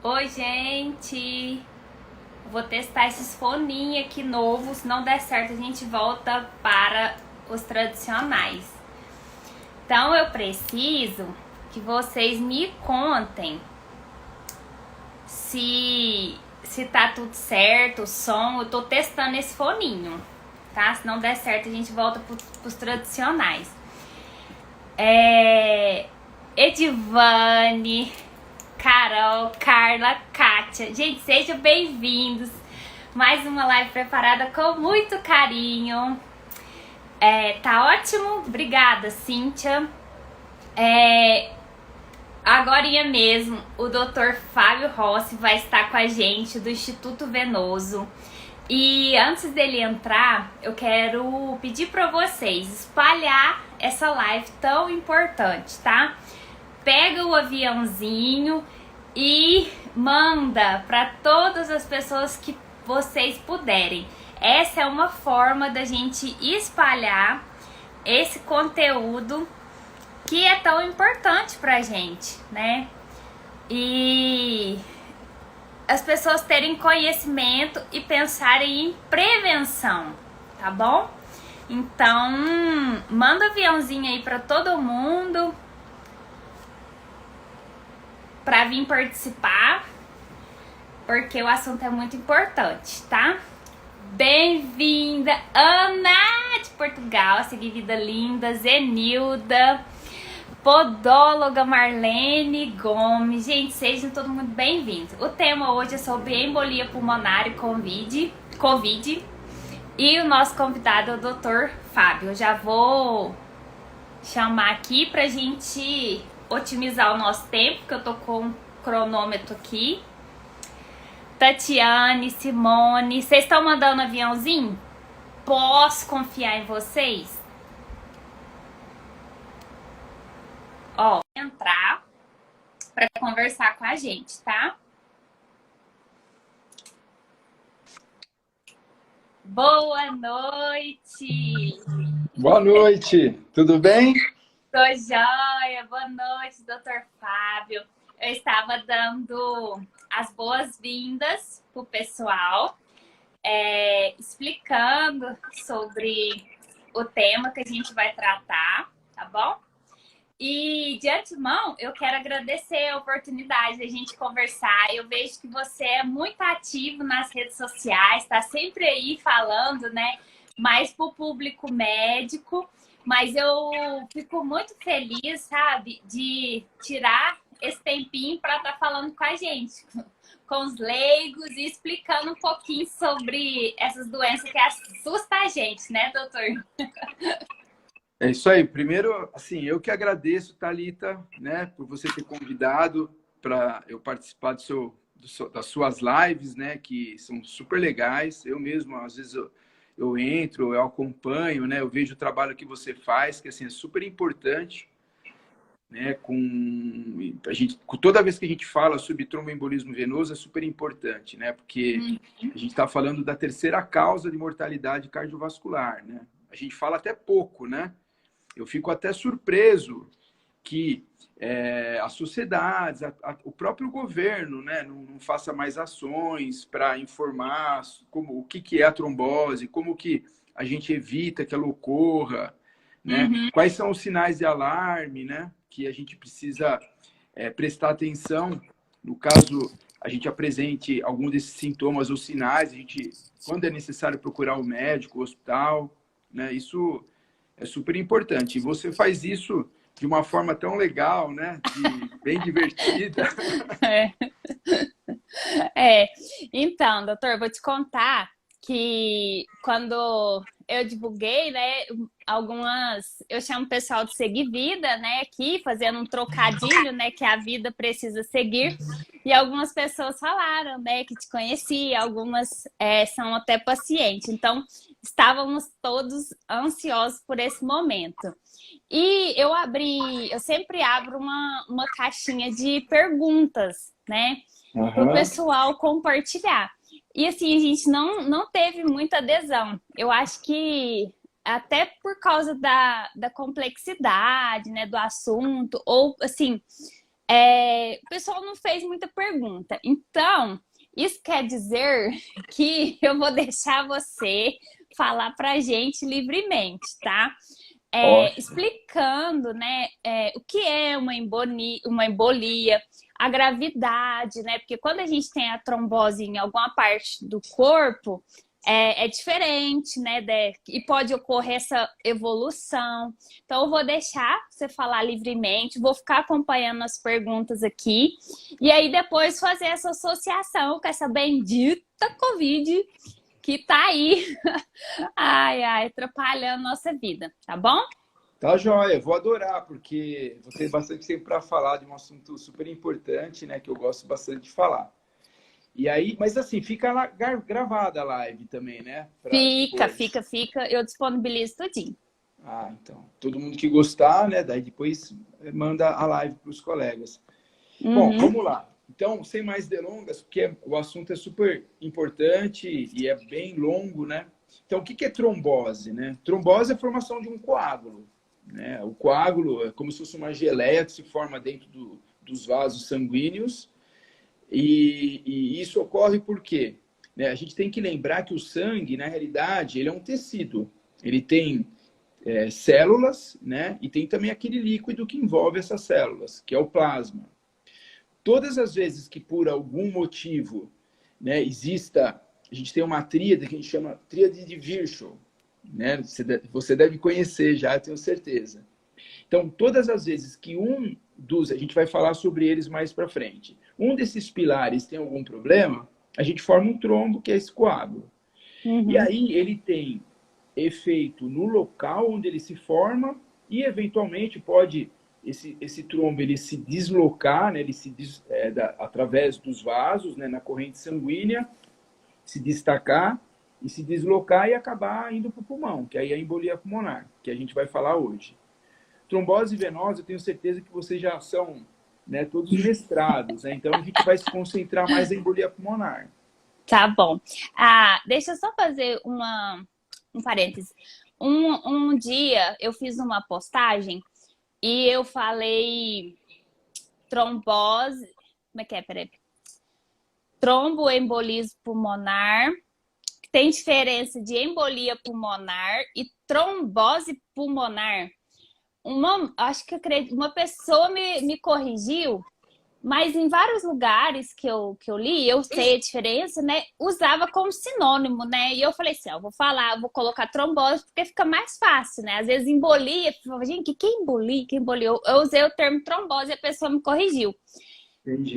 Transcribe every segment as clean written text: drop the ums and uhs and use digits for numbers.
Oi, gente! Vou testar esses foninhos aqui novos. Se não der certo, a gente volta para os tradicionais. Então, eu preciso que vocês me contem se tá tudo certo, o som. Eu tô testando esse foninho, tá? Se não der certo, a gente volta pros tradicionais. Edivane, Carol, Carla, Kátia. Gente, sejam bem-vindos. Mais uma live preparada com muito carinho. Tá ótimo? Obrigada, Cíntia. Agorinha mesmo, o Dr. Fábio Rossi vai estar com a gente do Instituto Venoso. E antes dele entrar, eu quero pedir para vocês espalhar essa live tão importante, tá? Pega o aviãozinho e manda para todas as pessoas que vocês puderem. Essa é uma forma da gente espalhar esse conteúdo que é tão importante pra gente, né? E as pessoas terem conhecimento e pensarem em prevenção, tá bom? Então, manda um aviãozinho aí para todo mundo para vir participar, porque o assunto é muito importante, tá? Bem-vinda, Ana de Portugal, seguida linda, Zenilda, podóloga Marlene Gomes. Gente, sejam todo mundo bem-vindos. O tema hoje é sobre embolia pulmonar e COVID. E o nosso convidado é o Dr. Fábio. Eu já vou chamar aqui pra gente otimizar o nosso tempo, que eu tô com o cronômetro aqui. Tatiane, Simone, vocês estão mandando aviãozinho? Posso confiar em vocês? Ó, entrar para conversar com a gente, tá? Boa noite! Boa noite, tudo bem? Tô joia! Boa noite, Dr. Fábio. Eu estava dando as boas-vindas pro pessoal, explicando sobre o tema que a gente vai tratar, tá bom? E de antemão, eu quero agradecer a oportunidade da gente conversar. Eu vejo que você é muito ativo nas redes sociais, está sempre aí falando, né? Mais para o público médico. Mas eu fico muito feliz, sabe, de tirar esse tempinho para estar falando com a gente, com os leigos e explicando um pouquinho sobre essas doenças que assustam a gente, né, doutor? É isso aí. Primeiro, assim, eu que agradeço, Thalita, né, por você ter convidado para eu participar das suas lives, né, que são super legais. Eu mesmo, às vezes, eu entro, eu acompanho, né, eu vejo o trabalho que você faz, que assim, é super importante, né, toda vez que a gente fala sobre tromboembolismo venoso, é super importante, né, porque a gente está falando da terceira causa de mortalidade cardiovascular, né. A gente fala até pouco, né? Eu fico até surpreso que as sociedades, o próprio governo, né, não faça mais ações para informar o que é a trombose, como que a gente evita que ela ocorra, né? Quais são os sinais de alarme, né, que a gente precisa prestar atenção. No caso, a gente apresente algum desses sintomas ou sinais, quando é necessário procurar o médico, o hospital, né? Isso é super importante. E você faz isso de uma forma tão legal, né? Bem divertida. É. É, então, doutor, vou te contar que quando eu divulguei, né, eu chamo o pessoal de seguir vida, né, aqui, fazendo um trocadilho, né, que a vida precisa seguir, e algumas pessoas falaram, né, que te conhecia, algumas são até pacientes, então estávamos todos ansiosos por esse momento. E eu sempre abro uma caixinha de perguntas, né, para o pessoal compartilhar. E assim, a gente não teve muita adesão. Eu acho que até por causa da complexidade, né, do assunto, ou assim, O pessoal não fez muita pergunta. Então, isso quer dizer que eu vou deixar você falar pra gente livremente, tá? Ótimo. Explicando, né, o que é uma embolia, a gravidade, né? Porque quando a gente tem a trombose em alguma parte do corpo, é diferente, né? E pode ocorrer essa evolução. Então, eu vou deixar você falar livremente, vou ficar acompanhando as perguntas aqui, e aí depois fazer essa associação com essa bendita Covid que tá aí, ai, ai, atrapalhando nossa vida, tá bom? Tá joia, vou adorar, porque vou ter bastante tempo para falar de um assunto super importante, né, que eu gosto bastante de falar. E aí, mas assim, fica lá, gravada a live também, né, para Fica, depois. fica, fica, eu disponibilizo tudinho. Ah, então, todo mundo que gostar, né, daí depois manda a live para os colegas. Bom, Uhum. vamos lá. Então, sem mais delongas, porque o assunto é super importante e é bem longo, né? Então, o que é trombose, né? Trombose é a formação de um coágulo, né? O coágulo é como se fosse uma geleia que se forma dentro dos vasos sanguíneos e isso ocorre por quê? Né? A gente tem que lembrar que o sangue, na realidade, ele é um tecido. Ele tem células, né? E tem também aquele líquido que envolve essas células, que é o plasma. Todas as vezes que por algum motivo, né, exista, a gente tem uma tríade que a gente chama tríade de Virchow, né? Você deve conhecer já, tenho certeza. Então, todas as vezes que a gente vai falar sobre eles mais para frente, um desses pilares tem algum problema, a gente forma um trombo, que é esse coágulo. E Uhum. aí ele tem efeito no local onde ele se forma e, eventualmente, pode esse trombo ele se deslocar, né, ele através dos vasos, né, na corrente sanguínea, se destacar e se deslocar e acabar indo para o pulmão, que aí é a embolia pulmonar, que a gente vai falar hoje. Trombose venosa, eu tenho certeza que vocês já são, né, todos mestrados, né? Então a gente vai se concentrar mais em embolia pulmonar. Tá bom. Deixa eu só fazer um parêntese. Um dia eu fiz uma postagem e eu falei trombose. Como é que é? Peraí. Tromboembolismo pulmonar. Tem diferença de embolia pulmonar e trombose pulmonar. Acho que uma pessoa me corrigiu, mas em vários lugares que eu li, eu sei a diferença, né? Usava como sinônimo, né? E eu falei assim, ó, vou colocar trombose porque fica mais fácil, né? Às vezes embolia, eu falava, gente, que embolia? Que embolia? Eu usei o termo trombose e a pessoa me corrigiu. Entendi.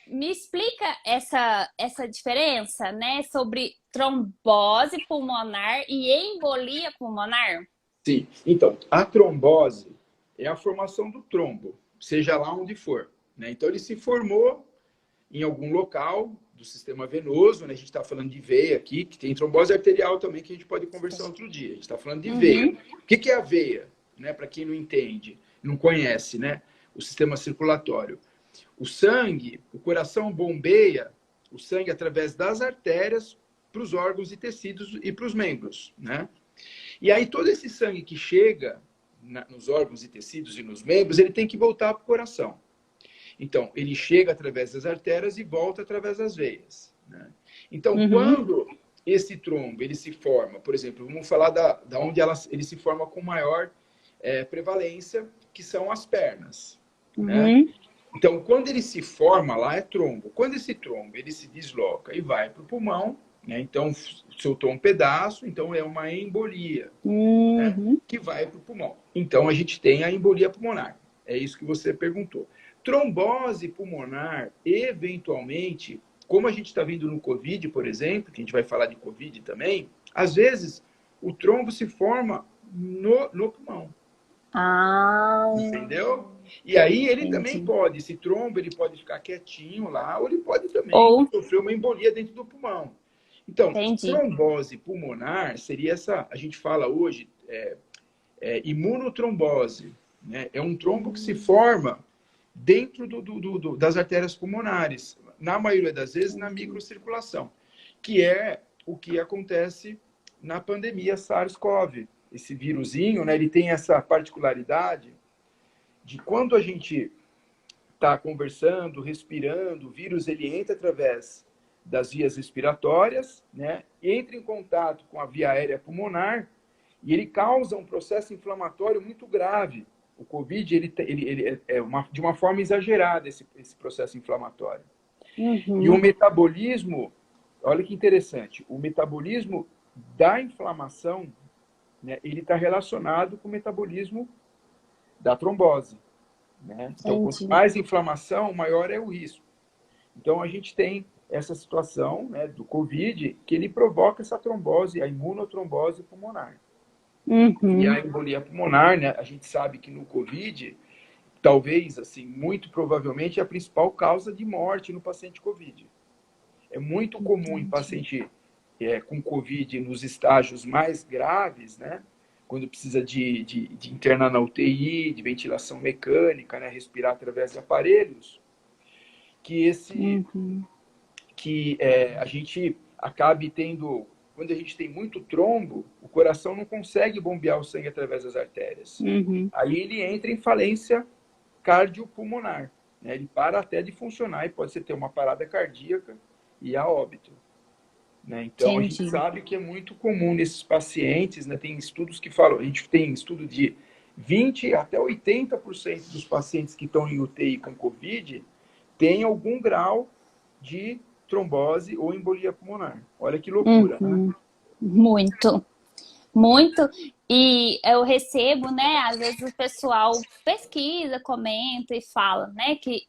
Me explica essa diferença, né? Sobre trombose pulmonar e embolia pulmonar? Sim. Então, a trombose é a formação do trombo, seja lá onde for, né? Então, ele se formou em algum local do sistema venoso, né? A gente está falando de veia aqui, que tem trombose arterial também, que a gente pode conversar outro dia. A gente está falando de veia. Uhum. O que é a veia? Né? Para quem não entende, não conhece, né? O sistema circulatório. O sangue, o coração bombeia o sangue através das artérias para os órgãos e tecidos e para os membros, né? E aí todo esse sangue que chega nos órgãos e tecidos e nos membros, ele tem que voltar para o coração. Então, ele chega através das artérias e volta através das veias, né? Então, Uhum. quando esse trombo ele se forma, por exemplo, vamos falar da onde ele se forma com maior prevalência, que são as pernas, né? Uhum. Então, quando ele se forma lá, é trombo. Quando esse trombo ele se desloca e vai para o pulmão, né? Então soltou um pedaço, então é uma embolia, né? Uhum. Que vai para o pulmão. Então a gente tem a embolia pulmonar. É isso que você perguntou. Trombose pulmonar, eventualmente, como a gente está vendo no Covid, por exemplo, que a gente vai falar de Covid também, às vezes o trombo se forma no pulmão. Ah, Entendeu? E aí ele também entendi. pode, esse trombo, ele pode ficar quietinho lá, ou ele pode também Ou, sofrer uma embolia dentro do pulmão. Então, entendi. trombose pulmonar seria essa, a gente fala hoje, imunotrombose, né? É um trombo que se forma dentro das artérias pulmonares, na maioria das vezes na microcirculação, que é o que acontece na pandemia SARS-CoV. Esse vírusinho, né, ele tem essa particularidade de quando a gente está conversando, respirando, o vírus ele entra através das vias respiratórias, né? Entra em contato com a via aérea pulmonar e ele causa um processo inflamatório muito grave. O Covid ele é de uma forma exagerada esse processo inflamatório. E o metabolismo, olha que interessante, o metabolismo da inflamação, né, ele está relacionado com o metabolismo da trombose. Né? Então, quanto mais inflamação, maior é o risco. Então, a gente tem essa situação, né, do Covid, que ele provoca essa trombose, a imunotrombose pulmonar. E a embolia pulmonar, né, a gente sabe que no Covid, talvez, assim, muito provavelmente, é a principal causa de morte no paciente Covid. É muito comum em paciente com Covid nos estágios mais graves, né? Quando precisa de internar na UTI, de ventilação mecânica, né? Respirar através de aparelhos, que a gente acabe tendo, quando a gente tem muito trombo, o coração não consegue bombear o sangue através das artérias. Aí ele entra em falência cardiopulmonar, né? Ele para até de funcionar e pode ser ter uma parada cardíaca e a óbito. Né? Então, a gente sabe que é muito comum nesses pacientes, né? Tem estudos que falam, a gente tem estudo de 20% até 80% dos pacientes que estão em UTI com Covid tem algum grau de trombose ou embolia pulmonar. Olha que loucura, né? Muito, muito. E eu recebo, né, às vezes o pessoal pesquisa, comenta e fala, né, que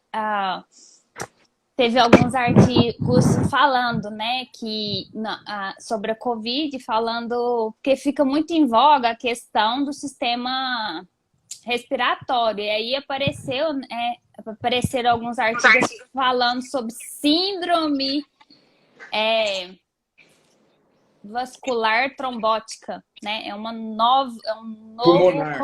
teve alguns artigos falando, né, que sobre a Covid, falando que fica muito em voga a questão do sistema respiratório. E aí apareceram alguns artigos falando sobre síndrome vascular trombótica, né? É um novo pulmonar.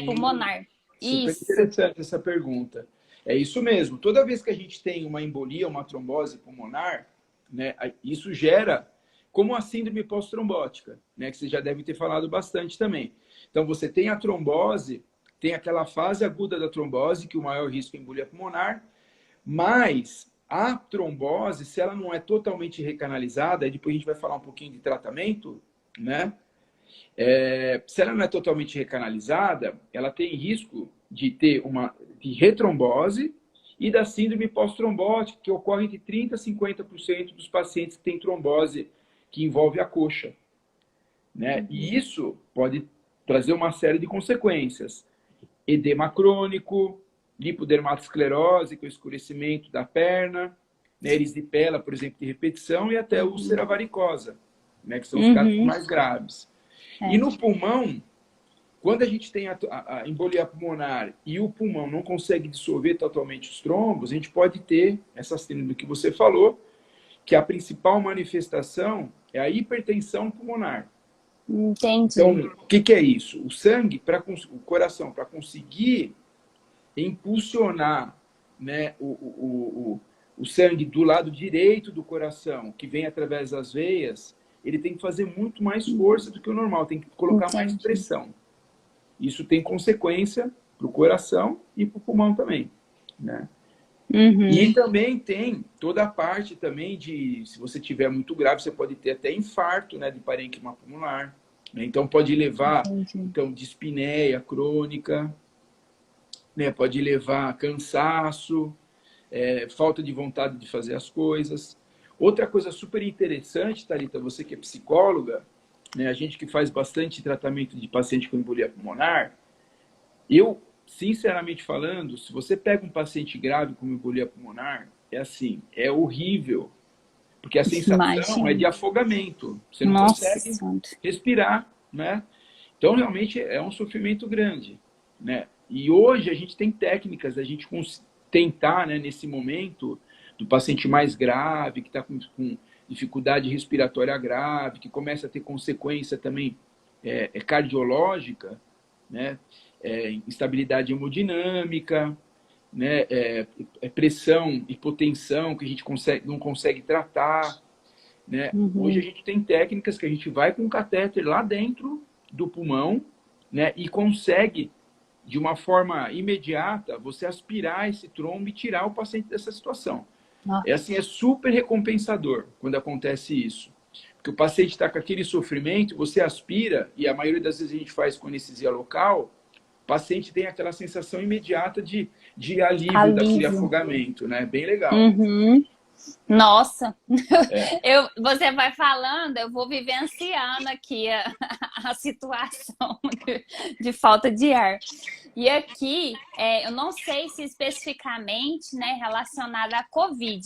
Pulmonar. Super interessante essa pergunta. É isso mesmo. Toda vez que a gente tem uma embolia, uma trombose pulmonar, né, isso gera como a síndrome pós-trombótica, né, que você já deve ter falado bastante também. Então, você tem a trombose, tem aquela fase aguda da trombose, que o maior risco é embolia pulmonar, mas a trombose, se ela não é totalmente recanalizada, aí depois a gente vai falar um pouquinho de tratamento, né? Se ela não é totalmente recanalizada, ela tem risco de ter de retrombose e da síndrome pós-trombótica, que ocorre entre 30% a 50% dos pacientes que têm trombose que envolve a coxa. Né? E isso pode trazer uma série de consequências. Edema crônico, lipodermatosclerose, que é o escurecimento da perna, né? Erisipela, por exemplo, de repetição, e até úlcera varicosa, né? Que são os casos mais graves. E no pulmão, quando a gente tem a embolia pulmonar e o pulmão não consegue dissolver totalmente os trombos, a gente pode ter essa síndrome que você falou, que a principal manifestação é a hipertensão pulmonar. Entendi. Então, o que é isso? O sangue, o coração, para conseguir impulsionar, né, o sangue do lado direito do coração, que vem através das veias, ele tem que fazer muito mais força do que o normal, tem que colocar mais pressão. Isso tem consequência para o coração e para o pulmão também, né? E também tem toda a parte também de, se você tiver muito grave, você pode ter até infarto, né, de parênquima pulmonar, né? Então pode levar dispneia crônica, né? Pode levar a cansaço, falta de vontade de fazer as coisas. Outra coisa super interessante, Thalita, você que é psicóloga, né, a gente que faz bastante tratamento de paciente com embolia pulmonar, eu, sinceramente falando, se você pega um paciente grave com embolia pulmonar, é assim, é horrível, porque a sensação é de afogamento, você não consegue respirar, né? Então, realmente, é um sofrimento grande, né? E hoje a gente tem técnicas, a gente tentar, né, nesse momento, do paciente mais grave, que está com dificuldade respiratória grave, que começa a ter consequência também cardiológica, né? Instabilidade hemodinâmica, né? Pressão, hipotensão, que a gente não consegue tratar. Né? Hoje a gente tem técnicas que a gente vai com um catéter lá dentro do pulmão, né? E consegue de uma forma imediata, você aspirar esse trombo e tirar o paciente dessa situação. Nossa. É assim, é super recompensador quando acontece isso. Porque o paciente está com aquele sofrimento, você aspira, e a maioria das vezes a gente faz com anestesia local, o paciente tem aquela sensação imediata de alívio daquele afogamento, né? Bem legal. Uhum. Nossa, Você vai falando, eu vou vivenciando aqui a situação de falta de ar. E aqui, eu não sei se especificamente, né, relacionada à Covid,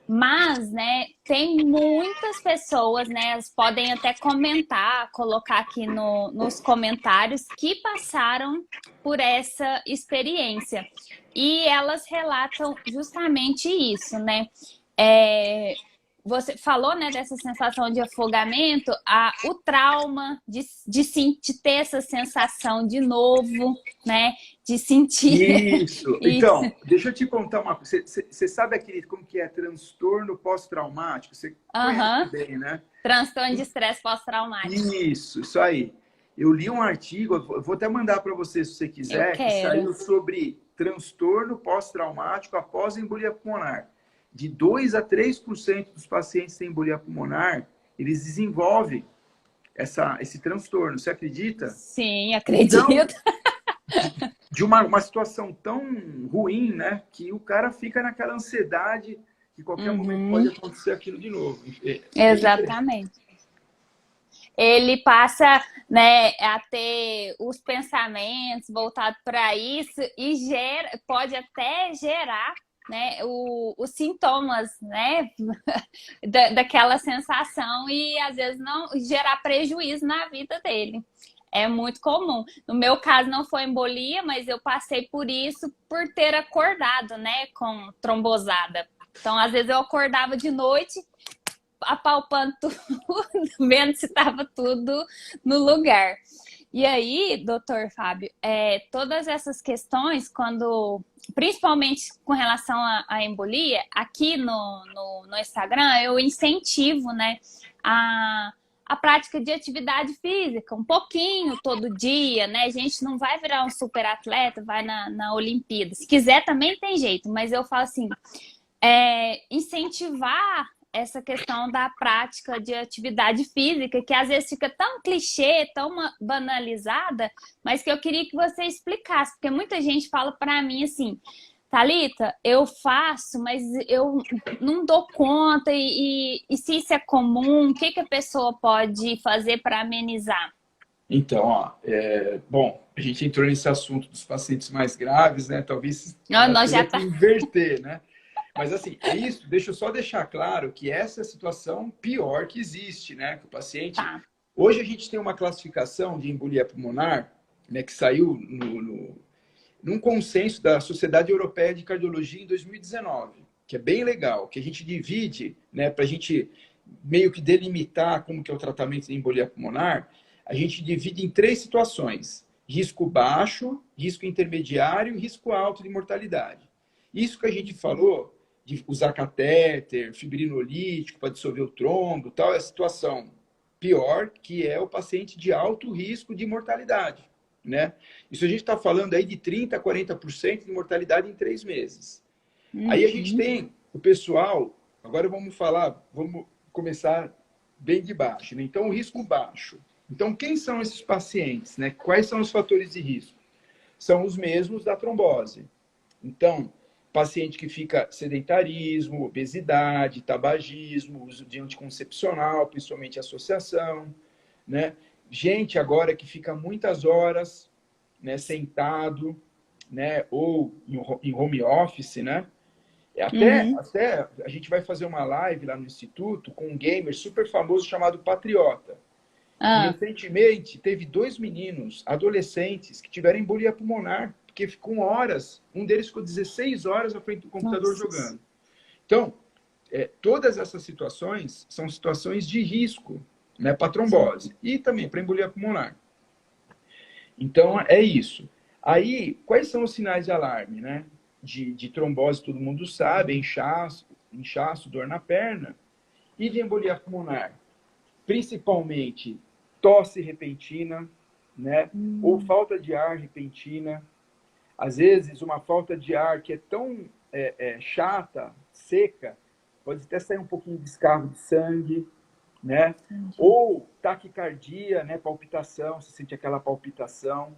mas, né, tem muitas pessoas, né, elas podem até comentar, colocar aqui nos comentários que passaram por essa experiência. E elas relatam justamente isso, né? Você falou, né, dessa sensação de afogamento, o trauma de ter essa sensação de novo, né, de sentir Isso. Então, deixa eu te contar uma coisa. Você sabe aquele, como que é, transtorno pós-traumático? Você conhece bem, né? Transtorno de estresse pós-traumático. Isso aí. Eu li um artigo, eu vou até mandar para você se você quiser, que saiu sobre transtorno pós-traumático após embolia pulmonar. De 2 a 3% dos pacientes que têm embolia pulmonar, eles desenvolvem esse transtorno. Você acredita? Sim, acredito. Então, de uma situação tão ruim, né? Que o cara fica naquela ansiedade que qualquer momento pode acontecer aquilo de novo. Exatamente. Ele passa, né, a ter os pensamentos voltados para isso e pode até gerar, né, os sintomas, né, daquela sensação e às vezes não gerar prejuízo na vida dele. É muito comum. No meu caso não foi embolia, mas eu passei por isso por ter acordado, né, com trombosada. Então, às vezes eu acordava de noite apalpando tudo, vendo se estava tudo no lugar. E aí, doutor Fábio, todas essas questões, principalmente com relação à embolia, aqui no Instagram, eu incentivo, né, a prática de atividade física, um pouquinho todo dia, né? A gente não vai virar um super atleta, vai na Olimpíada. Se quiser, também tem jeito, mas eu falo assim, incentivar essa questão da prática de atividade física, que às vezes fica tão clichê, tão banalizada, mas que eu queria que você explicasse, porque muita gente fala para mim assim, Thalita, eu faço, mas eu não dou conta, e se isso é comum, o que a pessoa pode fazer para amenizar? Então, bom, a gente entrou nesse assunto dos pacientes mais graves, né? Talvez nós já que inverter, né? Mas assim, isso, deixa eu só deixar claro que essa é a situação pior que existe, né? Que o paciente... Hoje a gente tem uma classificação de embolia pulmonar, né, que saiu num consenso da Sociedade Europeia de Cardiologia em 2019, que é bem legal, que a gente divide, né, para a gente meio que delimitar como que é o tratamento de embolia pulmonar, a gente divide em 3 situações: risco baixo, risco intermediário e risco alto de mortalidade. Isso que a gente falou, de usar catéter, fibrinolítico para dissolver o trombo, tal, é a situação pior, que é o paciente de alto risco de mortalidade, né? Isso a gente está falando aí de 30% a 40% de mortalidade em 3 meses. Aí a gente tem o pessoal, agora vamos começar bem de baixo, né? Então, o risco baixo. Então, quem são esses pacientes, né? Quais são os fatores de risco? São os mesmos da trombose. Então, paciente que fica sedentarismo, obesidade, tabagismo, uso de anticoncepcional, principalmente associação, né? Gente agora que fica muitas horas, né, sentado, né, ou em home office, né? Até a gente vai fazer uma live lá no Instituto com um gamer super famoso chamado Patriota. E recentemente teve 2 meninos, adolescentes, que tiveram embolia pulmonar, porque ficou horas, um deles ficou 16 horas à frente do computador jogando. Então, todas essas situações são situações de risco, né, para trombose e também para embolia pulmonar. Então, é isso. Aí, quais são os sinais de alarme, né? De trombose, todo mundo sabe, inchaço, dor na perna. E de embolia pulmonar? Principalmente tosse repentina, né? Ou falta de ar repentina, Às vezes, uma falta de ar que é tão chata, seca, pode até sair um pouquinho de descargo de sangue, né? Ou taquicardia, né? Palpitação, você sente aquela palpitação,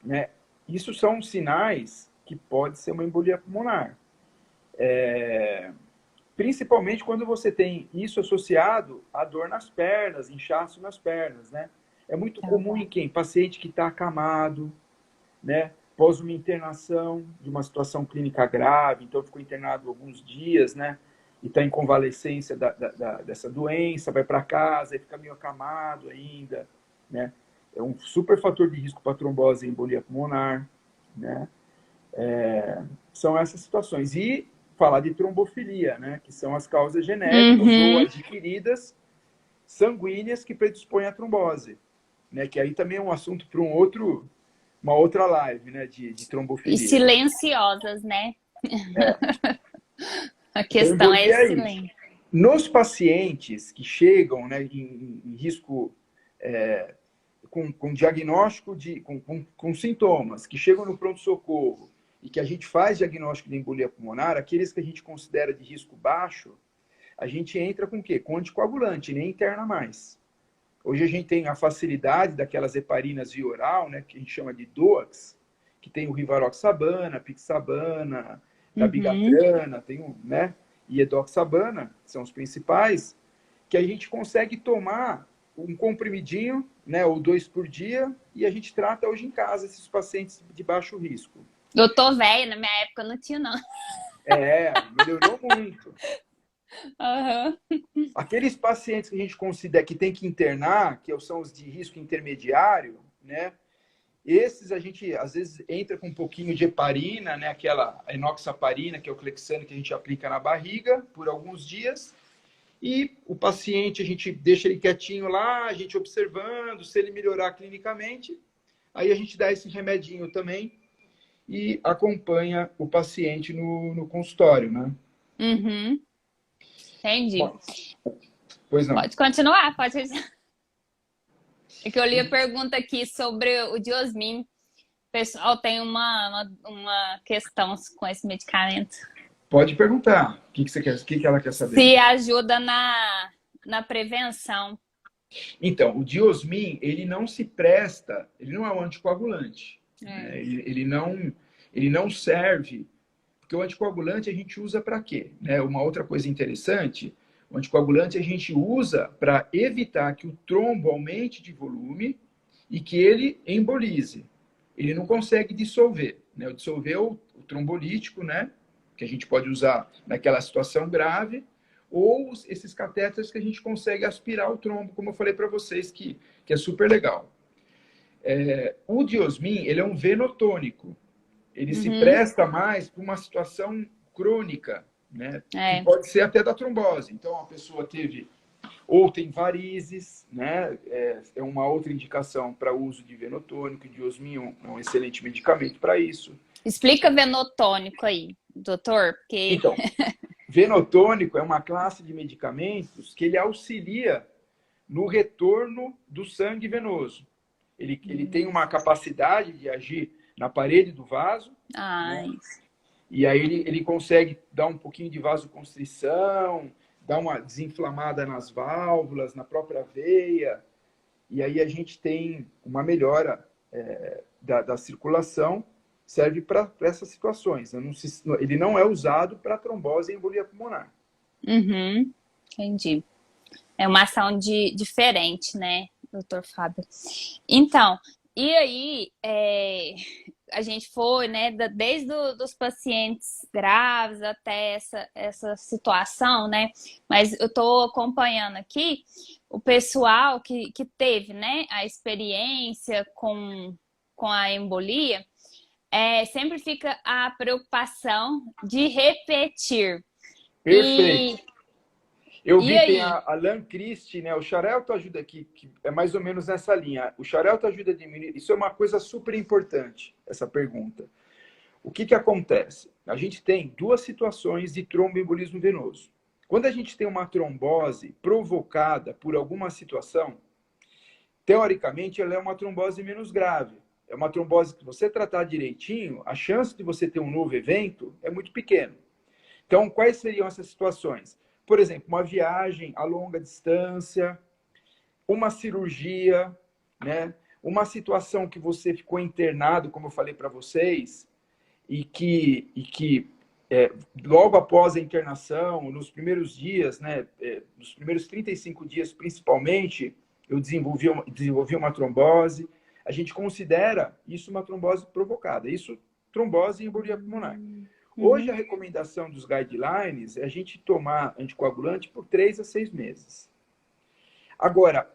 né? Isso são sinais que pode ser uma embolia pulmonar. Principalmente quando você tem isso associado à dor nas pernas, inchaço nas pernas, né? É muito comum em quem? Paciente que está acamado, né? Pós uma internação de uma situação clínica grave, então ficou internado alguns dias, né? E está em convalescência dessa doença, vai para casa e fica meio acamado ainda, né? É um super fator de risco para trombose e embolia pulmonar, né? São essas situações. E falar de trombofilia, né? Que são as causas genéticas ou adquiridas sanguíneas que predispõem à trombose, né? Que aí também é um assunto para uma outra live, né? De trombofilia. E silenciosas, né? A questão Então, é silêncio. Nos pacientes que chegam, né, em risco, com diagnóstico, com sintomas, que chegam no pronto-socorro e que a gente faz diagnóstico de embolia pulmonar, aqueles que a gente considera de risco baixo, a gente entra com o quê? Com anticoagulante, nem interna mais. Hoje a gente tem a facilidade daquelas heparinas via oral, né, que a gente chama de DOACs, que tem o rivaroxabana, pixabana, dabigatrana, tem né, e edoxabana, que são os principais, que a gente consegue tomar um comprimidinho, né, ou 2 por dia, e a gente trata hoje em casa esses pacientes de baixo risco. Eu tô velha, na minha época não tinha, não. Melhorou muito. Aqueles pacientes que a gente considera que tem que internar, que são os de risco intermediário, né? Esses a gente, às vezes, entra com um pouquinho de heparina, né? Aquela enoxaparina, que é o clexane que a gente aplica na barriga por alguns dias. E o paciente, a gente deixa ele quietinho lá, a gente observando, se ele melhorar clinicamente, aí a gente dá esse remedinho também e acompanha o paciente no consultório, né? Entendi. Pois não. Pode continuar, pode. É que eu li a pergunta aqui sobre o Diosmin. O pessoal tem uma questão com esse medicamento. Pode perguntar. O que você quer? O que ela quer saber? Se ajuda na prevenção. Então, o Diosmin, ele não se presta, ele não é um anticoagulante. Né? Ele não serve, porque o anticoagulante a gente usa para quê? Né? Uma outra coisa interessante, o anticoagulante a gente usa para evitar que o trombo aumente de volume e que ele embolize. Ele não consegue dissolver. Né? O dissolver o trombolítico, né? Que a gente pode usar naquela situação grave, ou esses catéteres que a gente consegue aspirar o trombo, como eu falei para vocês, que é super legal. O Diosmin, ele é um venotônico. Ele se presta mais para uma situação crônica, né? Que pode ser até da trombose. Então, a pessoa teve ou tem varizes, né? É uma outra indicação para o uso de venotônico. O Diosmin é um excelente medicamento para isso. Explica venotônico aí, doutor. Porque... Então, venotônico é uma classe de medicamentos que ele auxilia no retorno do sangue venoso. Ele tem uma capacidade de agir na parede do vaso, né? E aí ele consegue dar um pouquinho de vasoconstrição, dar uma desinflamada nas válvulas, na própria veia, e aí a gente tem uma melhora da circulação, serve para essas situações. Ele não é usado para trombose e embolia pulmonar. Entendi. É uma ação diferente, né, doutor Fábio? Então, e aí, a gente foi, né, desde os pacientes graves até essa situação, né? Mas eu estou acompanhando aqui o pessoal que teve, né, a experiência com a embolia, sempre fica a preocupação de repetir. Perfeito. Eu vi que tem a Alan Christie, né? O Xarelto ajuda aqui, que é mais ou menos nessa linha. O Xarelto ajuda a diminuir. Isso é uma coisa super importante, essa pergunta. O que acontece? A gente tem duas situações de tromboembolismo venoso. Quando a gente tem uma trombose provocada por alguma situação, teoricamente ela é uma trombose menos grave. é uma trombose que você tratar direitinho, a chance de você ter um novo evento é muito pequena. Então, quais seriam essas situações? Por exemplo, uma viagem a longa distância, uma cirurgia, né? Uma situação que você ficou internado, como eu falei para vocês, e que logo após a internação, nos primeiros dias, né, nos primeiros 35 dias principalmente, eu desenvolvi uma trombose. A gente considera isso uma trombose provocada. Isso, trombose e embolia pulmonar. Hoje, a recomendação dos guidelines é a gente tomar anticoagulante por 3 a 6 meses. Agora,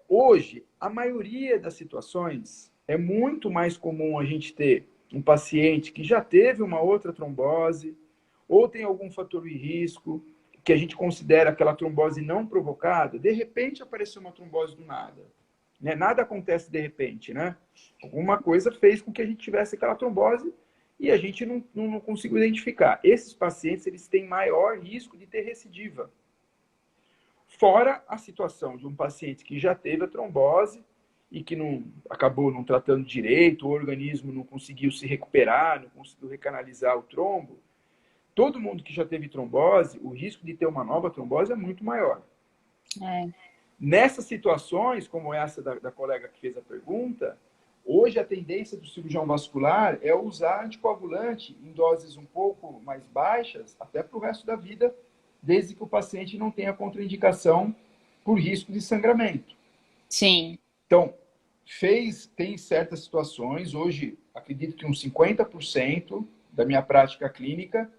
hoje, a maioria das situações, é muito mais comum a gente ter um paciente que já teve uma outra trombose, ou tem algum fator de risco, que a gente considera aquela trombose não provocada, de repente apareceu uma trombose do nada. Né? Nada acontece de repente, né? Alguma coisa fez com que a gente tivesse aquela trombose e a gente não conseguiu identificar. Esses pacientes, eles têm maior risco de ter recidiva. Fora a situação de um paciente que já teve a trombose e que acabou não tratando direito, o organismo não conseguiu se recuperar, não conseguiu recanalizar o trombo. Todo mundo que já teve trombose, o risco de ter uma nova trombose é muito maior. Nessas situações, como essa da colega que fez a pergunta, hoje a tendência do cirurgião vascular é usar anticoagulante em doses um pouco mais baixas, até para o resto da vida, desde que o paciente não tenha contraindicação por risco de sangramento. Sim. Então, tem certas situações, hoje, acredito que uns 50% da minha prática clínica,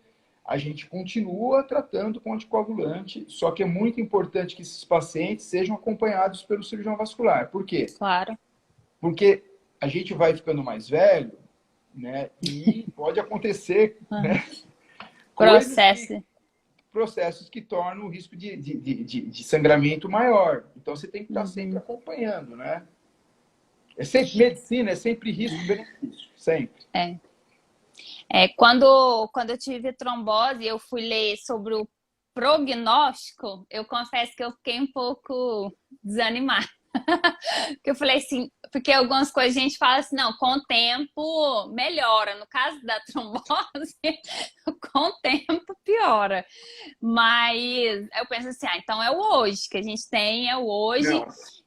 a gente continua tratando com anticoagulante, só que é muito importante que esses pacientes sejam acompanhados pelo cirurgião vascular. Por quê? Claro. Porque a gente vai ficando mais velho, né? E pode acontecer, né? Processos que tornam o risco de sangramento maior. Então, você tem que estar sempre acompanhando, né? É sempre medicina, é sempre risco-benefício, sempre. Quando eu tive trombose, eu fui ler sobre o prognóstico, eu confesso que eu fiquei um pouco desanimada. Porque eu falei assim, porque algumas coisas a gente fala assim, não, com o tempo melhora. No caso da trombose, com o tempo piora. Mas eu penso assim, então é o hoje, que a gente tem, é o hoje.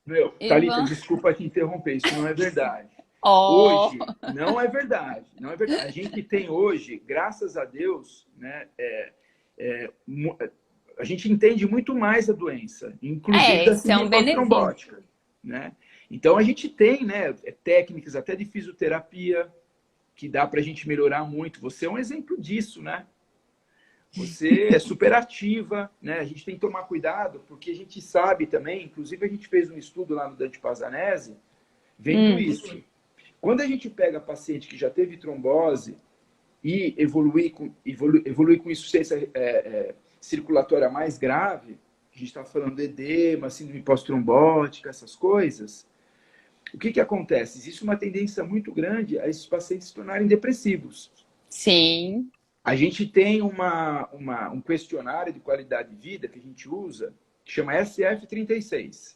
Não, Thalita, desculpa te interromper, isso não é verdade. Hoje, não é verdade. Não é verdade. A gente tem hoje, graças a Deus, né, a gente entende muito mais a doença, inclusive da síndrome pós-trombótica. Né? Então, a gente tem, né, técnicas até de fisioterapia que dá para a gente melhorar muito. Você é um exemplo disso, né? Você é super ativa, né? A gente tem que tomar cuidado, porque a gente sabe também, inclusive a gente fez um estudo lá no Dante Pazanese, vendo isso. Quando a gente pega paciente que já teve trombose e evolui com insuficiência circulatória mais grave, a gente está falando de edema, síndrome pós-trombótica, essas coisas, o que acontece? Existe uma tendência muito grande a esses pacientes se tornarem depressivos. Sim. A gente tem um questionário de qualidade de vida que a gente usa, que chama SF36,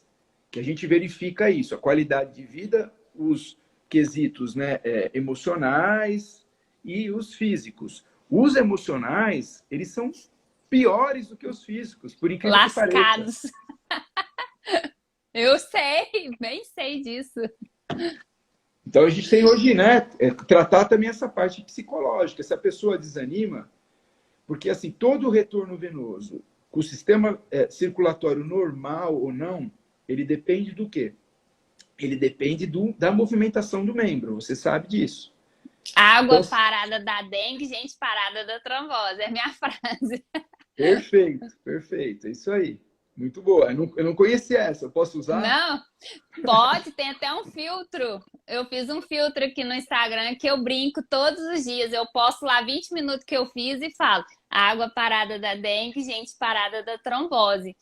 que a gente verifica isso, a qualidade de vida, os quesitos, né, emocionais e os físicos. Os emocionais, eles são piores do que os físicos, por incrível que pareça. Lascados. Eu sei, bem sei disso. Então, a gente tem hoje, né, tratar também essa parte psicológica. Se a pessoa desanima, porque, assim, todo o retorno venoso, com o sistema circulatório normal ou não, ele depende do quê? Ele depende da movimentação do membro, você sabe disso. Água parada da dengue, gente parada da trombose, é a minha frase. Perfeito, perfeito, é isso aí. Muito boa. Eu não conhecia essa, eu posso usar? Não, pode, tem até um filtro. Eu fiz um filtro aqui no Instagram que eu brinco todos os dias. Eu posto lá 20 minutos que eu fiz e falo água parada da dengue, gente parada da trombose.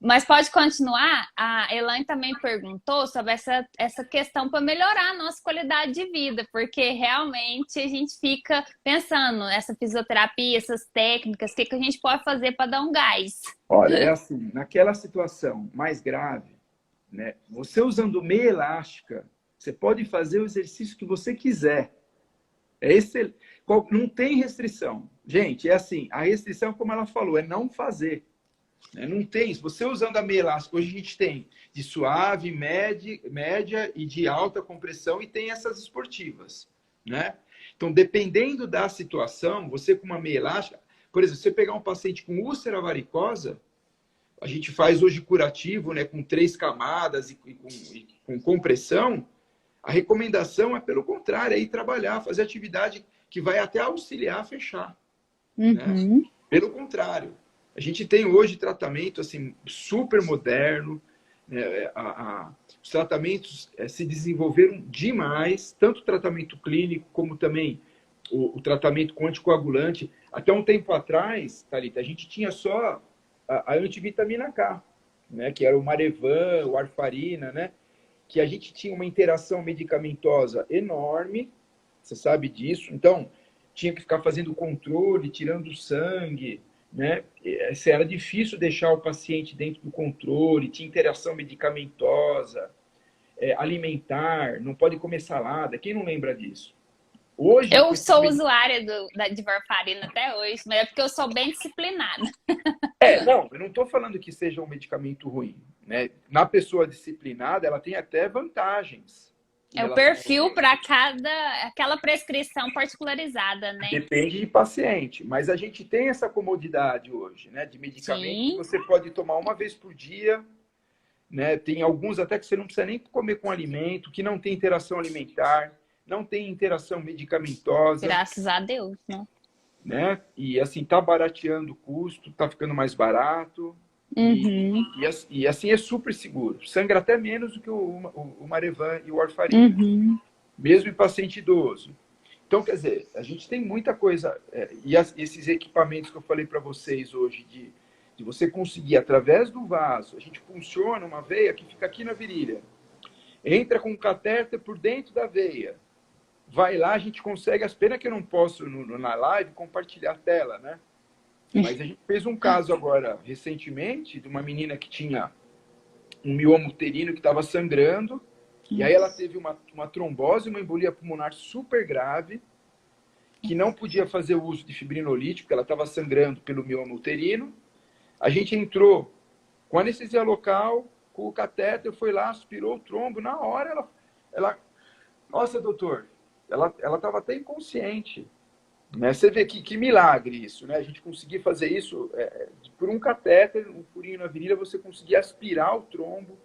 Mas pode continuar? A Elaine também perguntou sobre essa questão para melhorar a nossa qualidade de vida, porque realmente a gente fica pensando nessa fisioterapia, essas técnicas, o que a gente pode fazer para dar um gás? Olha, é assim, naquela situação mais grave, né, você usando meia elástica, Você pode fazer o exercício que você quiser. É excelente. Não tem restrição. Gente, é assim, a restrição, como ela falou, é não fazer. Não tem. Se você usando a meia elástica, hoje a gente tem de suave, média e de alta compressão e tem essas esportivas, né? Então, dependendo da situação, você com uma meia elástica, por exemplo, se você pegar um paciente com úlcera varicosa, a gente faz hoje curativo, né, com 3 camadas e com compressão, a recomendação é pelo contrário, é ir trabalhar, fazer atividade que vai até auxiliar a fechar. Né? Pelo contrário. A gente tem hoje tratamento assim, super moderno, né? Os tratamentos se desenvolveram demais, tanto o tratamento clínico como também o tratamento com anticoagulante. Até um tempo atrás, Thalita, a gente tinha só a antivitamina K, né? Que era o Marevan, o Warfarina, né? Que a gente tinha uma interação medicamentosa enorme, você sabe disso, então tinha que ficar fazendo controle, tirando sangue, né? Era difícil deixar o paciente dentro do controle, tinha interação medicamentosa, alimentar, não pode comer salada, quem não lembra disso? Hoje, eu sou usuária de warfarina até hoje, mas é porque eu sou bem disciplinada. Não, eu não estou falando que seja um medicamento ruim, né? Na pessoa disciplinada, ela tem até vantagens. É o perfil para aquela prescrição particularizada, né? Depende de paciente, mas a gente tem essa comodidade hoje, né? De medicamento que você pode tomar uma vez por dia, né? Tem alguns até que você não precisa nem comer com alimento, que não tem interação alimentar, não tem interação medicamentosa. Graças a Deus, né? E assim, tá barateando o custo, tá ficando mais barato. E assim é super seguro. Sangra até menos do que o Marevan e o Warfarina. Mesmo em paciente idoso. Então, quer dizer, a gente tem muita coisa. Esses equipamentos que eu falei para vocês hoje, de você conseguir, através do vaso, a gente funciona uma veia que fica aqui na virilha. Entra com um catéter por dentro da veia. Vai lá, a gente consegue. As penas que eu não posso, na live, compartilhar a tela, né? Mas a gente fez um caso agora, recentemente, de uma menina que tinha um mioma uterino que estava sangrando. E aí ela teve uma trombose, uma embolia pulmonar super grave, que não podia fazer o uso de fibrinolítico, porque ela estava sangrando pelo mioma uterino. A gente entrou com anestesia local, com o catéter, foi lá, aspirou o trombo. Na hora, ela nossa, doutor, ela estava até inconsciente. Né? Você vê que milagre isso, né? A gente conseguir fazer isso por um catéter, um furinho na virilha, você conseguir aspirar o trombo,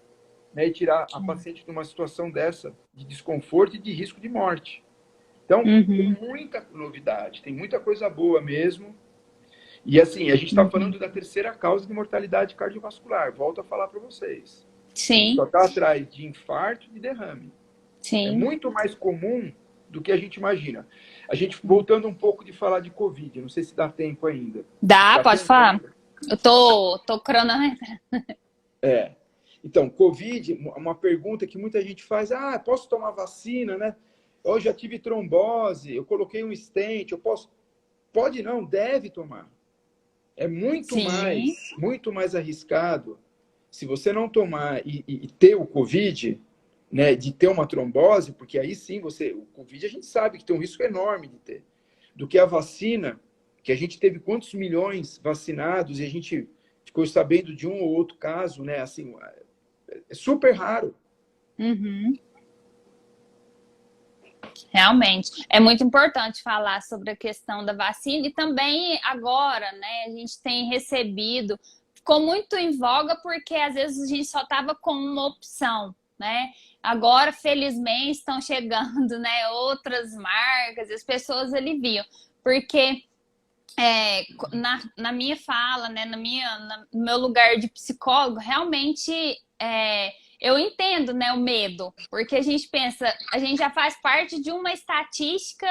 né? E tirar a paciente de uma situação dessa, de desconforto e de risco de morte. Então, tem muita novidade, tem muita coisa boa mesmo. E assim, a gente está falando da terceira causa de mortalidade cardiovascular. Volto a falar para vocês. Sim. Só está atrás de infarto e de derrame. Sim. É muito mais comum do que a gente imagina. A gente, voltando um pouco de falar de Covid, não sei se dá tempo ainda. Dá, pode falar. Eu tô cronometrando. Então, Covid, uma pergunta que muita gente faz, posso tomar vacina, né? Eu já tive trombose, eu coloquei um stent, eu posso... Pode não, deve tomar. É muito mais arriscado se você não tomar e ter o Covid, né, de ter uma trombose, porque aí sim o Covid a gente sabe que tem um risco enorme de ter, do que a vacina, que a gente teve quantos milhões vacinados e a gente ficou sabendo de um ou outro caso, né, assim, é super raro. Realmente, é muito importante falar sobre a questão da vacina e também agora, né, a gente tem recebido, ficou muito em voga porque às vezes a gente só estava com uma opção, né? Agora, felizmente, estão chegando, né, outras marcas, as pessoas aliviam, porque na minha fala, né, no meu lugar de psicólogo, realmente eu entendo, né, o medo, porque a gente pensa, a gente já faz parte de uma estatística.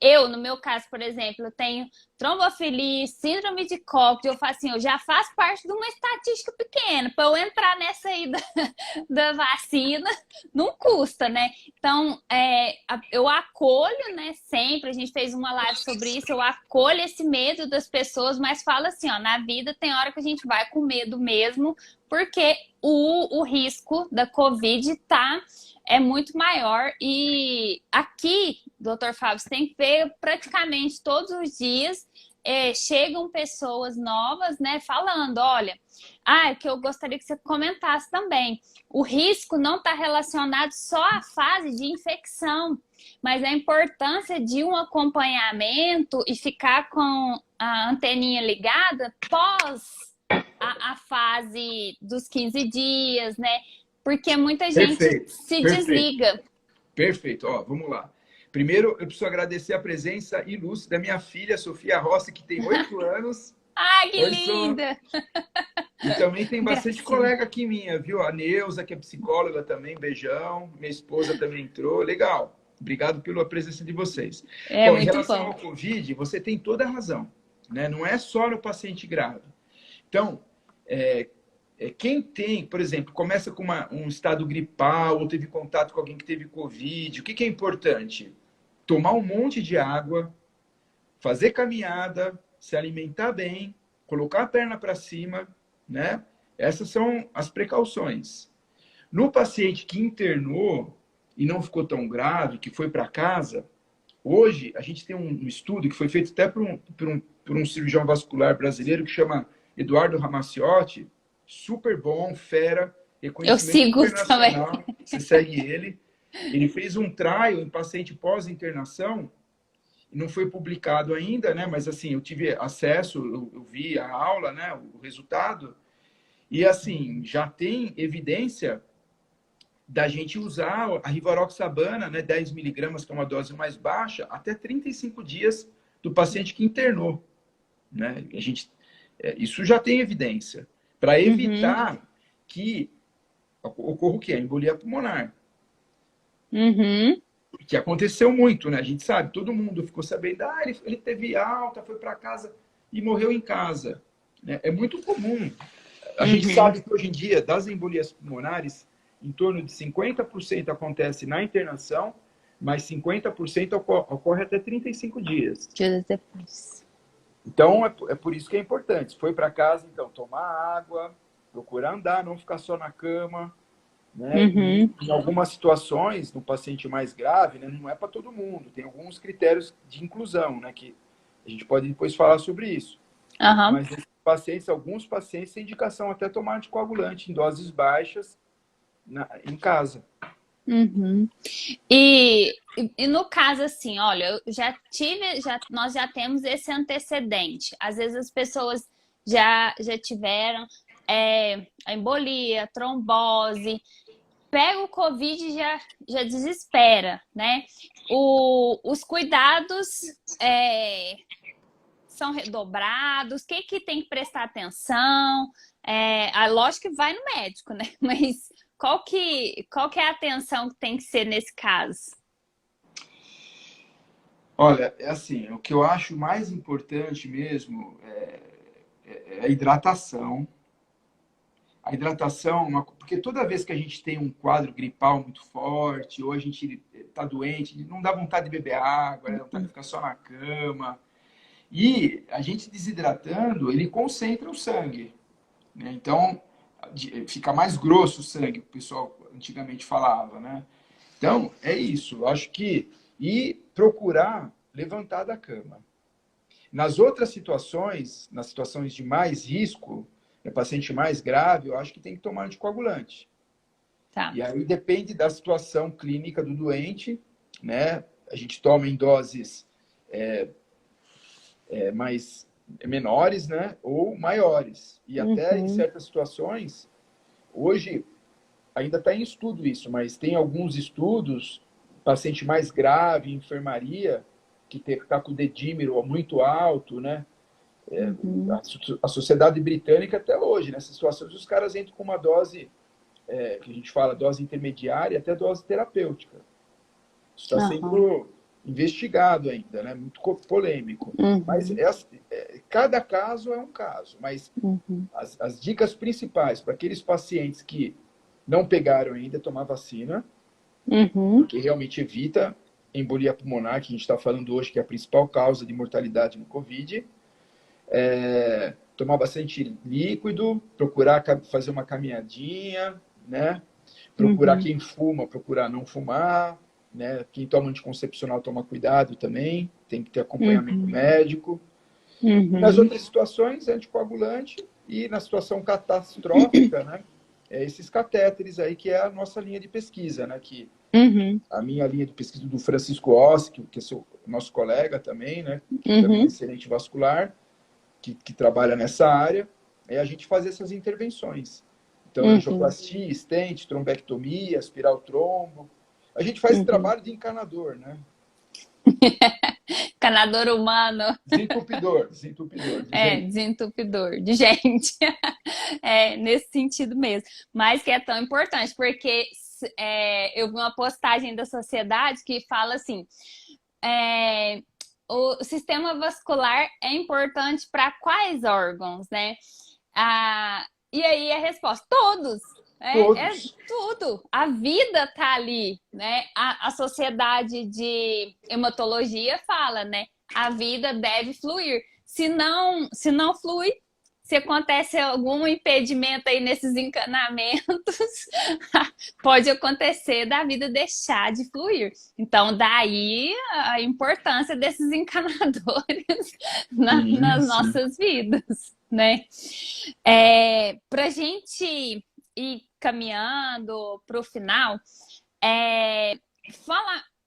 Eu, no meu caso, por exemplo, eu tenho trombofilia, síndrome de Cox, eu faço assim, eu já faço parte de uma estatística pequena, para eu entrar nessa aí da vacina, não custa, né? Então, eu acolho, né, sempre, a gente fez uma live sobre isso, eu acolho esse medo das pessoas, mas falo assim, ó, na vida tem hora que a gente vai com medo mesmo, porque o risco da Covid tá é muito maior. E aqui, doutor Fábio, você tem que ver praticamente todos os dias, chegam pessoas novas, né, falando, olha, é que eu gostaria que você comentasse também. O risco não está relacionado só à fase de infecção, mas a importância de um acompanhamento e ficar com a anteninha ligada pós a fase dos 15 dias, né? Porque muita gente se desliga. Perfeito. Ó, vamos lá. Primeiro, eu preciso agradecer a presença ilustre da minha filha, Sofia Rossi, que tem 8 anos. Ai, que linda! E também tem bastante colega aqui minha, viu? A Neuza, que é psicóloga também, beijão. Minha esposa também entrou. Legal. Obrigado pela presença de vocês. Bom, em relação ao Covid, você tem toda a razão, né? Não é só no paciente grave. Então, quem tem, por exemplo, começa com um estado gripal ou teve contato com alguém que teve Covid, o que é importante? Tomar um monte de água, fazer caminhada, se alimentar bem, colocar a perna para cima, né? Essas são as precauções. No paciente que internou e não ficou tão grave, que foi para casa, hoje a gente tem um estudo que foi feito até por um cirurgião vascular brasileiro que chama Eduardo Ramacciotti, super bom, fera, reconhecimento internacional. Também. Você segue ele. Ele fez um trial em paciente pós-internação, não foi publicado ainda, né? Mas assim, eu tive acesso, eu vi a aula, né? O resultado, e assim, já tem evidência da gente usar a rivaroxabana, né? 10 miligramas, que é uma dose mais baixa, até 35 dias do paciente que internou, né? Isso já tem evidência, para evitar que ocorra o quê? A embolia pulmonar. Que aconteceu muito, né? A gente sabe, todo mundo ficou sabendo, ele teve alta, foi para casa e morreu em casa. Né? É muito comum. A gente sabe que hoje em dia, das embolias pulmonares, em torno de 50% acontece na internação, mas 50% ocorre até 35 dias. Dias depois. Então, é por isso que é importante. Se foi para casa, então, tomar água, procurar andar, não ficar só na cama. Né? Em algumas situações, no paciente mais grave, né, não é para todo mundo. Tem alguns critérios de inclusão, né, que a gente pode depois falar sobre isso. Mas alguns pacientes têm indicação até tomar anticoagulante em doses baixas em casa. E no caso, assim, olha, nós já temos esse antecedente. Às vezes as pessoas já tiveram a embolia, a trombose, pega o Covid e já desespera, né? Os cuidados são redobrados, o que tem que prestar atenção? Lógico que vai no médico, né? Mas qual que é a atenção que tem que ser nesse caso? Olha, assim, o que eu acho mais importante mesmo é a hidratação. A hidratação, porque toda vez que a gente tem um quadro gripal muito forte, ou a gente está doente, não dá vontade de beber água, dá vontade de ficar só na cama. E a gente desidratando, ele concentra o sangue. Né? Então, fica mais grosso o sangue, que o pessoal antigamente falava. Né? Então, é isso. Eu acho que... E procurar levantar da cama. Nas outras situações, nas situações de mais risco, paciente mais grave, eu acho que tem que tomar anticoagulante. Tá. E aí depende da situação clínica do doente, né? A gente toma em doses mais menores, né? Ou maiores. E até em certas situações, hoje ainda está em estudo isso, mas tem alguns estudos, paciente mais grave, enfermaria, que está com o dedímero muito alto, né? A sociedade britânica até hoje, nessas situações, os caras entram com uma dose, que a gente fala dose intermediária, até dose terapêutica. Isso está sendo investigado ainda, né? Muito polêmico. Mas cada caso é um caso. Mas as dicas principais para aqueles pacientes que não pegaram ainda, tomar vacina, que realmente evita embolia pulmonar, que a gente está falando hoje, que é a principal causa de mortalidade no Covid. Tomar bastante líquido, procurar fazer uma caminhadinha, né? Procurar quem fuma, procurar não fumar, né? Quem toma anticoncepcional, toma cuidado também, tem que ter acompanhamento médico. Nas outras situações, anticoagulante, e na situação catastrófica, né? Esses catéteres aí, que é a nossa linha de pesquisa, né? Que a minha linha de pesquisa do Francisco Ossi, que é nosso colega também, né? Que também é excelente vascular, que trabalha nessa área, é a gente fazer essas intervenções. Então, angioplastia, stent, trombectomia, aspirar o trombo. A gente faz esse trabalho de encanador, né? Encanador humano. Desentupidor. Desentupidor de gente. Nesse sentido mesmo. Mas que é tão importante, porque eu vi uma postagem da sociedade que fala assim, o sistema vascular é importante para quais órgãos, né? E aí a resposta, todos. É tudo. A vida tá ali, né? A sociedade de hematologia fala, né? A vida deve fluir. Se não flui, se acontece algum impedimento aí nesses encanamentos, pode acontecer da vida deixar de fluir. Então, daí a importância desses encanadores nas nossas vidas, né? Pra gente ir caminhando para o final,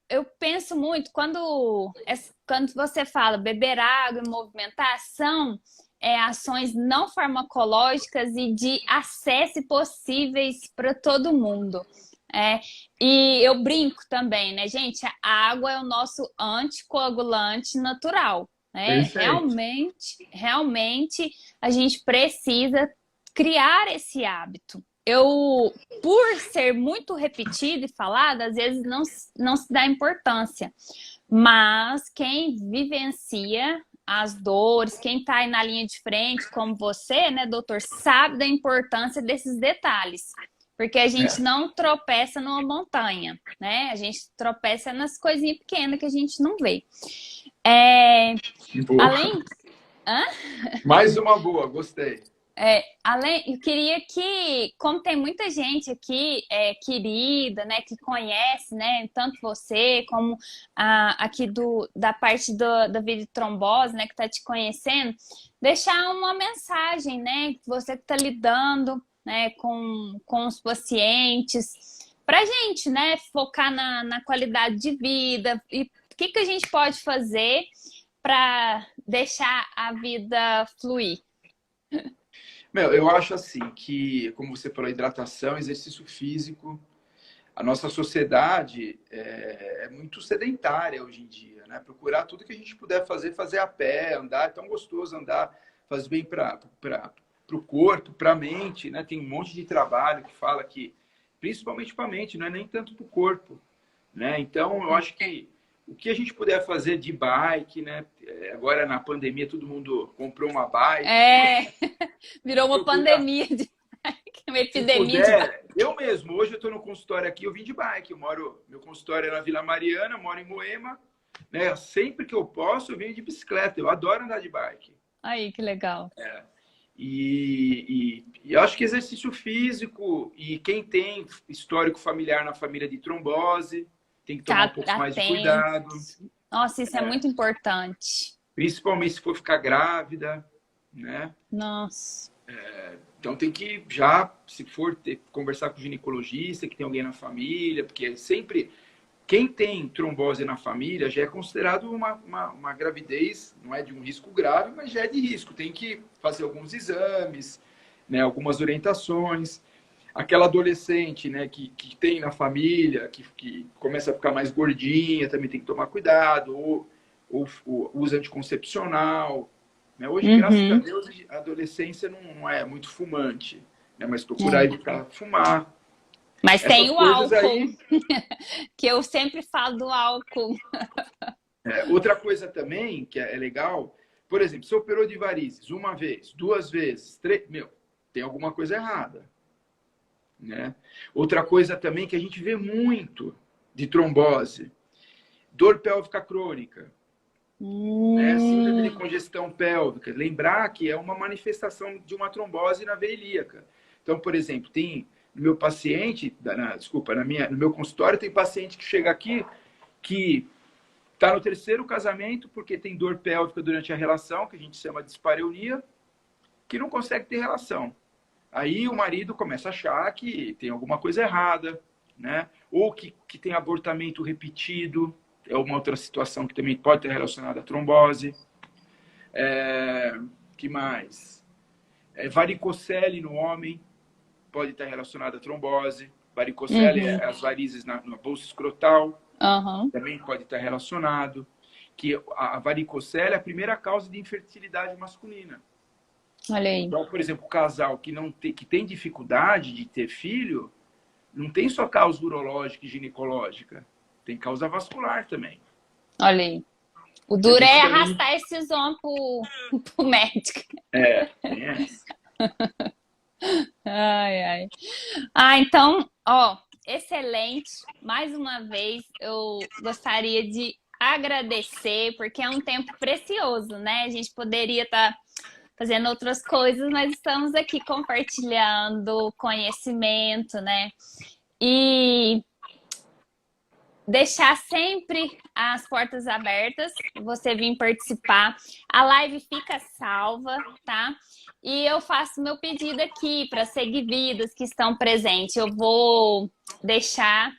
eu penso muito quando você fala beber água e movimentar, são ações não farmacológicas e de acesso possíveis para todo mundo. E eu brinco também, né, gente? A água é o nosso anticoagulante natural. Realmente a gente precisa criar esse hábito. Por ser muito repetido e falado, às vezes não se dá importância. Mas quem vivencia as dores, quem está aí na linha de frente, como você, né, doutor, sabe da importância desses detalhes. Porque a gente não tropeça numa montanha, né? A gente tropeça nas coisinhas pequenas que a gente não vê. Além... Mais uma boa, gostei. Eu queria que, como tem muita gente aqui querida, né, que conhece, né, tanto você como aqui da parte da videotrombose, né, que está te conhecendo, deixar uma mensagem, né, você que está lidando, né, com os pacientes, para a gente, né, focar na qualidade de vida e o que a gente pode fazer para deixar a vida fluir. Eu acho assim que, como você falou, hidratação, exercício físico, a nossa sociedade é muito sedentária hoje em dia, né? Procurar tudo que a gente puder fazer a pé, andar, é tão gostoso andar, faz bem para o corpo, para a mente, né? Tem um monte de trabalho que fala que, principalmente para a mente, não é nem tanto para o corpo, né? Então, eu acho que o que a gente puder fazer de bike, né? Agora na pandemia todo mundo comprou uma bike. Virou uma pandemia de bike, uma epidemia de bike. Eu mesmo, hoje eu estou no consultório aqui, eu vim de bike. Meu consultório é na Vila Mariana, eu moro em Moema. Né? Sempre que eu posso, eu venho de bicicleta. Eu adoro andar de bike. Aí, que legal. E eu acho que exercício físico, e quem tem histórico familiar na família de trombose, tem que tomar um pouco mais de cuidado. Nossa, isso é muito importante. Principalmente se for ficar grávida, né? Nossa. Então tem que já, se for conversar com o ginecologista, que tem alguém na família, porque sempre quem tem trombose na família já é considerado uma gravidez, não é de um risco grave, mas já é de risco. Tem que fazer alguns exames, né? Algumas orientações. Aquela adolescente, né, que tem na família, que começa a ficar mais gordinha, também tem que tomar cuidado, ou usa anticoncepcional. Né? Hoje, graças a Deus, a adolescência não é muito fumante, né? Mas procurar evitar fumar. Mas essas tem o álcool, aí... que eu sempre falo do álcool. Outra coisa também que é legal, por exemplo, você operou de varizes uma vez, 2 vezes, 3... tem alguma coisa errada. Né? Outra coisa também que a gente vê muito de trombose, dor pélvica crônica, né? Síndrome de congestão pélvica. Lembrar que é uma manifestação de uma trombose na veia ilíaca. Então, por exemplo, tem no meu paciente, desculpa, no meu consultório, tem paciente que chega aqui que está no terceiro casamento porque tem dor pélvica durante a relação, que a gente chama de dispareunia, que não consegue ter relação. Aí o marido começa a achar que tem alguma coisa errada, né? Ou que tem abortamento repetido, é uma outra situação que também pode ter relacionada à trombose. Que mais? Varicocele no homem pode estar relacionada à trombose. Varicocele é as varizes na bolsa escrotal, também pode estar relacionado. Que a varicocele é a primeira causa de infertilidade masculina. Olha aí. Então, por exemplo, o casal que tem dificuldade de ter filho, não tem só causa urológica e ginecológica, tem causa vascular também. Olha aí. O duro é arrastar esses homens pro médico. Tem essa. Ai, ai. Então, excelente. Mais uma vez, eu gostaria de agradecer, porque é um tempo precioso, né? A gente poderia estar fazendo outras coisas, mas estamos aqui compartilhando conhecimento, né? E deixar sempre as portas abertas, você vir participar. A live fica salva, tá? E eu faço meu pedido aqui para seguividas que estão presentes. Eu vou deixar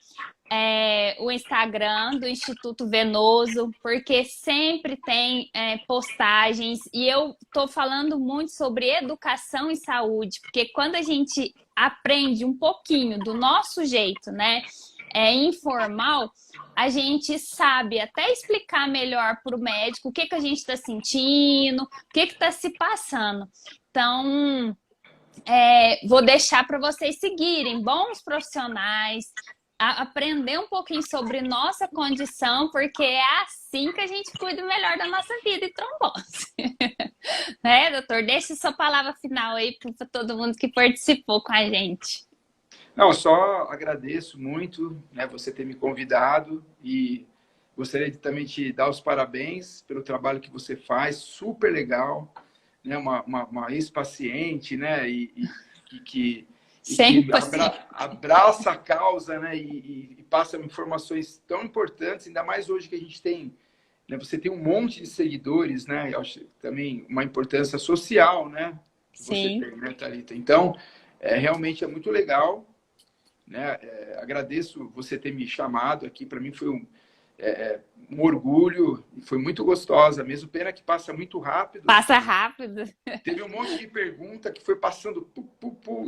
o Instagram do Instituto Venoso, porque sempre tem postagens, e eu tô falando muito sobre educação e saúde, porque quando a gente aprende um pouquinho do nosso jeito, né, informal, a gente sabe até explicar melhor para o médico o que a gente está sentindo, o que está se passando. Então, vou deixar para vocês seguirem bons profissionais, aprender um pouquinho sobre nossa condição, porque é assim que a gente cuida melhor da nossa vida e trombose. Né, doutor? Deixe sua palavra final aí para todo mundo que participou com a gente. Não, só agradeço muito, né, você ter me convidado e gostaria de também te dar os parabéns pelo trabalho que você faz, super legal, né, uma ex-paciente, né, e que abraça a causa, né? E passa informações tão importantes, ainda mais hoje que a gente tem, né? Você tem um monte de seguidores, né? Eu acho também uma importância social, né? Que Sim. você tem, né, Thalita? Então, realmente é muito legal, né? Agradeço você ter me chamado aqui. Para mim foi um orgulho e foi muito gostosa mesmo. Pena que passa muito rápido. Passa rápido. Teve um monte de pergunta que foi passando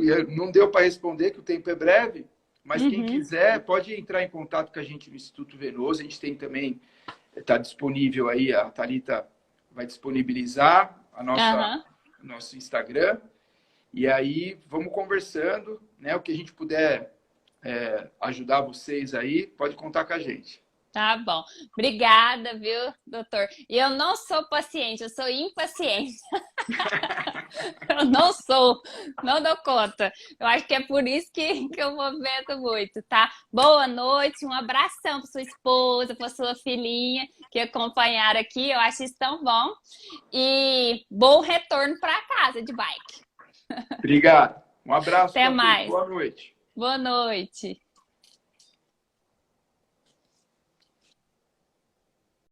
e não deu para responder, que o tempo é breve. Mas quem quiser pode entrar em contato com a gente no Instituto Venoso. A gente tem também, está disponível aí, a Thalita vai disponibilizar nosso Instagram. E aí vamos conversando, né? O que a gente puder ajudar vocês aí, pode contar com a gente. Tá bom. Obrigada, viu, doutor? E eu não sou paciente, eu sou impaciente. Eu não dou conta. Eu acho que é por isso que eu movimento muito, tá? Boa noite, um abração para sua esposa, para sua filhinha que acompanharam aqui. Eu acho isso tão bom. E bom retorno para casa de bike. Obrigado. Um abraço. Até mais. Boa noite. Boa noite.